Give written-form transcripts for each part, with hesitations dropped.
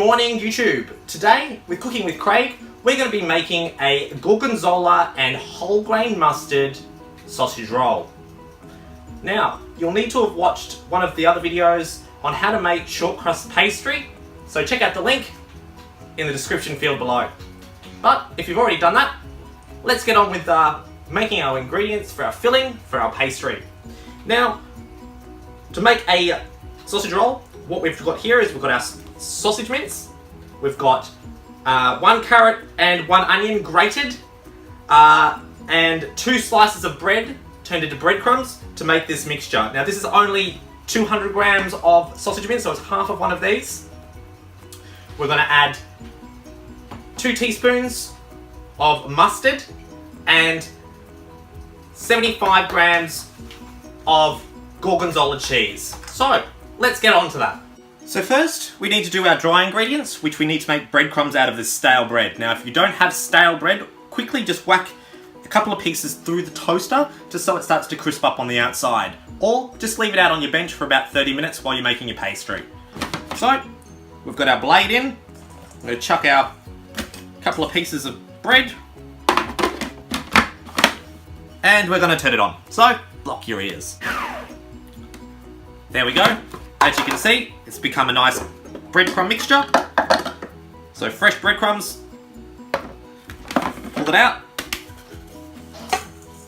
morning YouTube. Today with Cooking with Craig we're going to be making a Gorgonzola and Wholegrain Mustard sausage roll. Now you'll need to have watched one of the other videos on how to make short crust pastry, so check out the link in the description field below. But if you've already done that, let's get on with making our ingredients for our filling for our pastry. Now to make a sausage roll, what we've got here is we've got our sausage mince, we've got 1 carrot and 1 onion grated, and 2 slices of bread turned into breadcrumbs to make this mixture. Now this is only 200 grams of sausage mince, so it's half of one of these. We're going to add 2 teaspoons of mustard and 75 grams of Gorgonzola cheese. So let's get on to that. So first we need to do our dry ingredients, which we need to make breadcrumbs out of this stale bread. Now if you don't have stale bread, quickly just whack a couple of pieces through the toaster just so it starts to crisp up on the outside. Or just leave it out on your bench for about 30 minutes while you're making your pastry. So we've got our blade in. I'm going to chuck our couple of pieces of bread and we're going to turn it on. So block your ears. There we go. As you can see, it's become a nice breadcrumb mixture. So fresh breadcrumbs, pull it out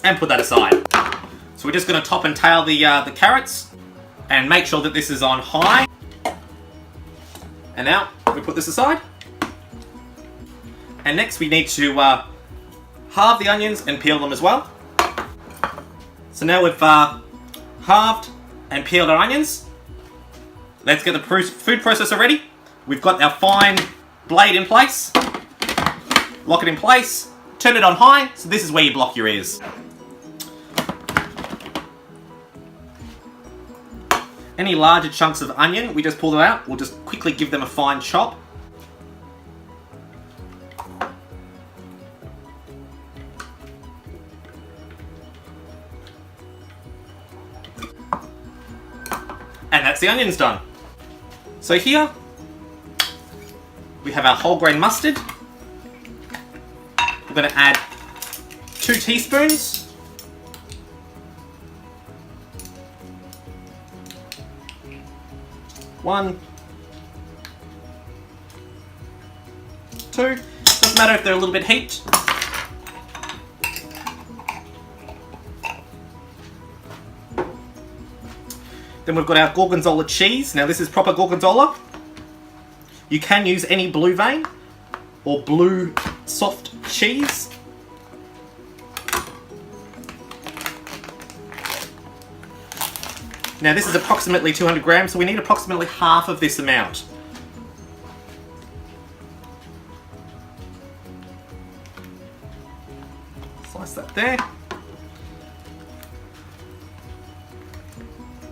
and put that aside. So we're just going to top and tail the carrots and make sure that this is on high. And now we put this aside. And next we need to halve the onions and peel them as well. So now we've halved and peeled our onions. Let's get the food processor ready. We've got our fine blade in place. Lock it in place. Turn it on high. So this is where you block your ears. Any larger chunks of onion, we just pull them out. We'll just quickly give them a fine chop. And that's the onions done. So here we have our wholegrain mustard. We're going to add 2 teaspoons. One, 2. Doesn't matter if they're a little bit heaped. Then we've got our Gorgonzola cheese. Now this is proper Gorgonzola. You can use any blue vein or blue soft cheese. Now this is approximately 200 grams, so we need approximately half of this amount. Slice that there.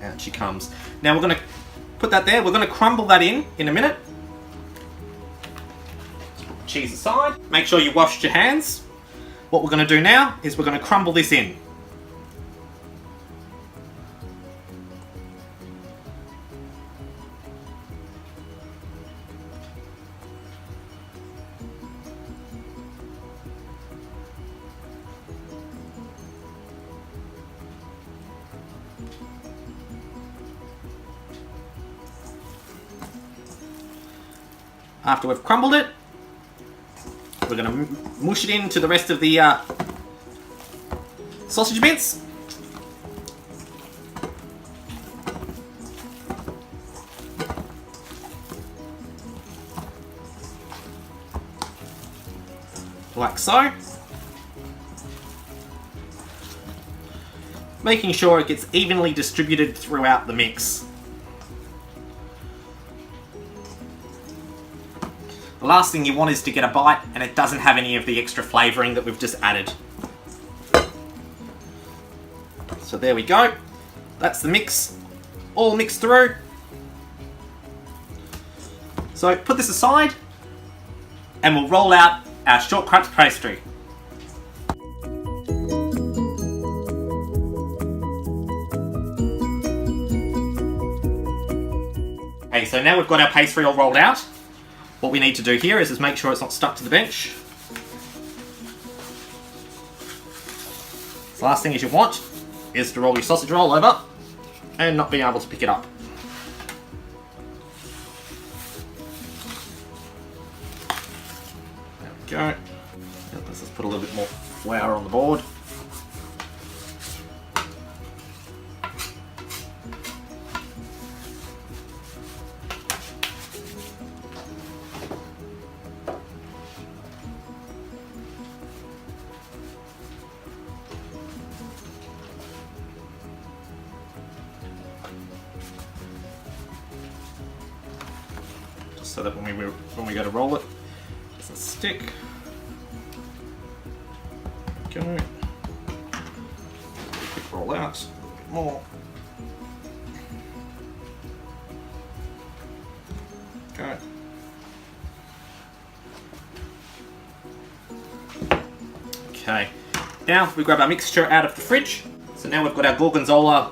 Out she comes. Now we're going to put that there. We're going to crumble that in a minute. Let's put the cheese aside. Make sure you washed your hands. What we're going to do now is we're going to crumble this in. After we've crumbled it, we're going to mush it into the rest of the sausage mince. Like so. Making sure it gets evenly distributed throughout the mix. The last thing you want is to get a bite and it doesn't have any of the extra flavouring that we've just added. So there we go. That's the mix all mixed through. So put this aside and we'll roll out our short crust pastry. Okay, so now we've got our pastry all rolled out. What we need to do here is just make sure it's not stuck to the bench. The last thing you want is to roll your sausage roll over and not being able to pick it up. There we go. Let's just put a little bit more flour on the board. So that when we go to roll it, it doesn't stick. Okay. Quick roll out a little bit more. Okay. Okay. Now we grab our mixture out of the fridge. So now we've got our Gorgonzola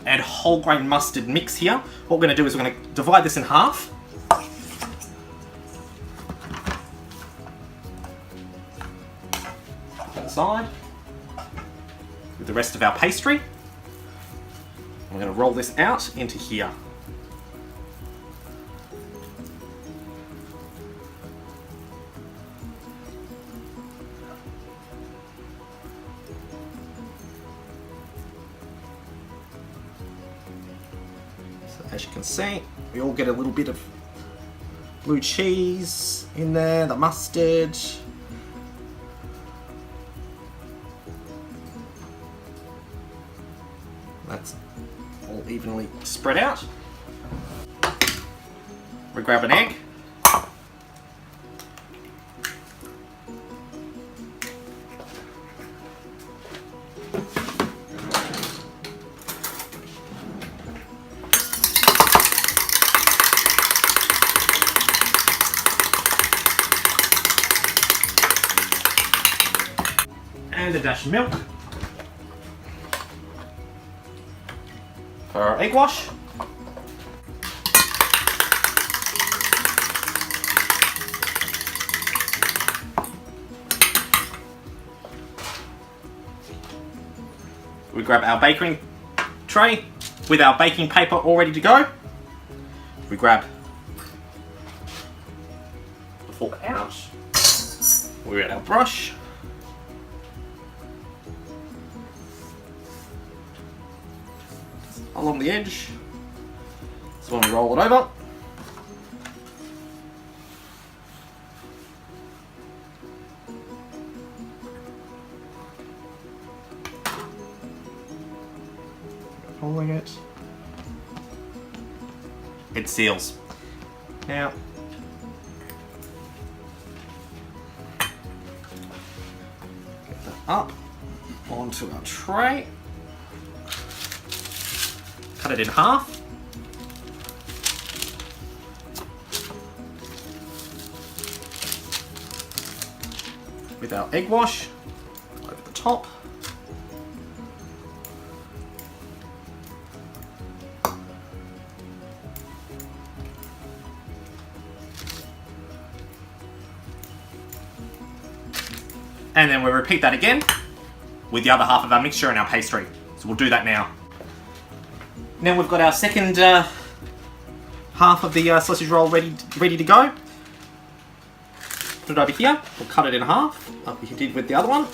and whole grain mustard mix here. What we're going to do is we're going to divide this in half. Side with the rest of our pastry. I'm going to roll this out into here. So as you can see, we all get a little bit of blue cheese in there, the mustard. That's all evenly spread out. We grab an egg. And a dash of milk. For our egg wash. We grab our baking tray with our baking paper all ready to go. We grab the fork out. We're at our brush. Along the edge. So when we roll it over, pulling it, it seals. Now, get that up onto our tray. Cut it in half. With our egg wash over the top. And then we'll repeat that again with the other half of our mixture and our pastry. So we'll do that now. Now we've got our second half of the sausage roll ready to go. Put it over here. We'll cut it in half, like we did with the other one.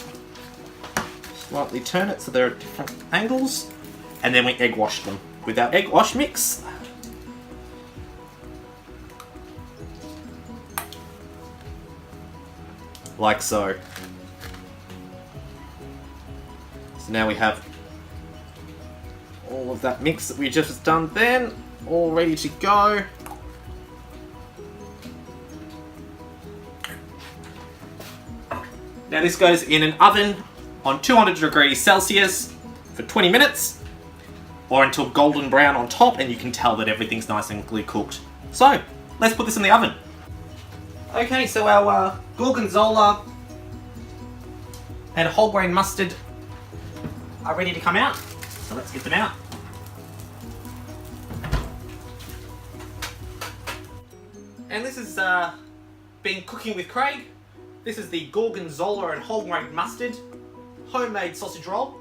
Slightly turn it so they're at different angles, and then we egg wash them with our egg wash mix. Like so. So now we have all of that mix that we just done then, all ready to go. Now this goes in an oven on 200 degrees Celsius for 20 minutes, or until golden brown on top and you can tell that everything's nice and cooked. So, let's put this in the oven. Okay, so our Gorgonzola and whole grain mustard are ready to come out. So let's get them out. And this has been Cooking with Craig. This is the Gorgonzola and Wholegrain Mustard homemade sausage roll.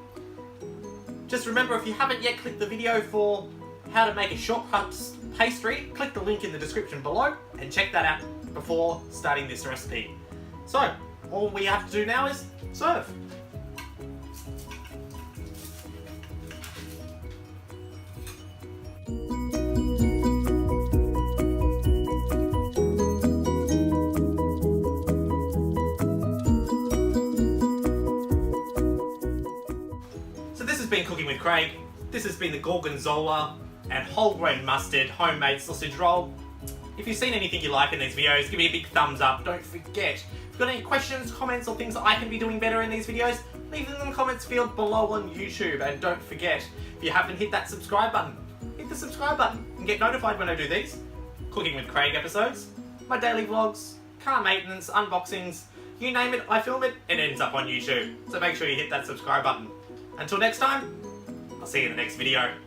Just remember, if you haven't yet clicked the video for how to make a shortcut pastry, click the link in the description below and check that out before starting this recipe. So, all we have to do now is serve. So this has been Cooking with Craig. This has been the Gorgonzola and Wholegrain Mustard homemade sausage roll. If you've seen anything you like in these videos, give me a big thumbs up. Don't forget, if you've got any questions, comments, or things that I can be doing better in these videos, leave them in the comments field below on YouTube. And don't forget, if you haven't hit that subscribe button, hit the subscribe button and get notified when I do these Cooking with Craig episodes, my daily vlogs, car maintenance, unboxings, you name it, I film it, it ends up on YouTube. So make sure you hit that subscribe button. Until next time, I'll see you in the next video.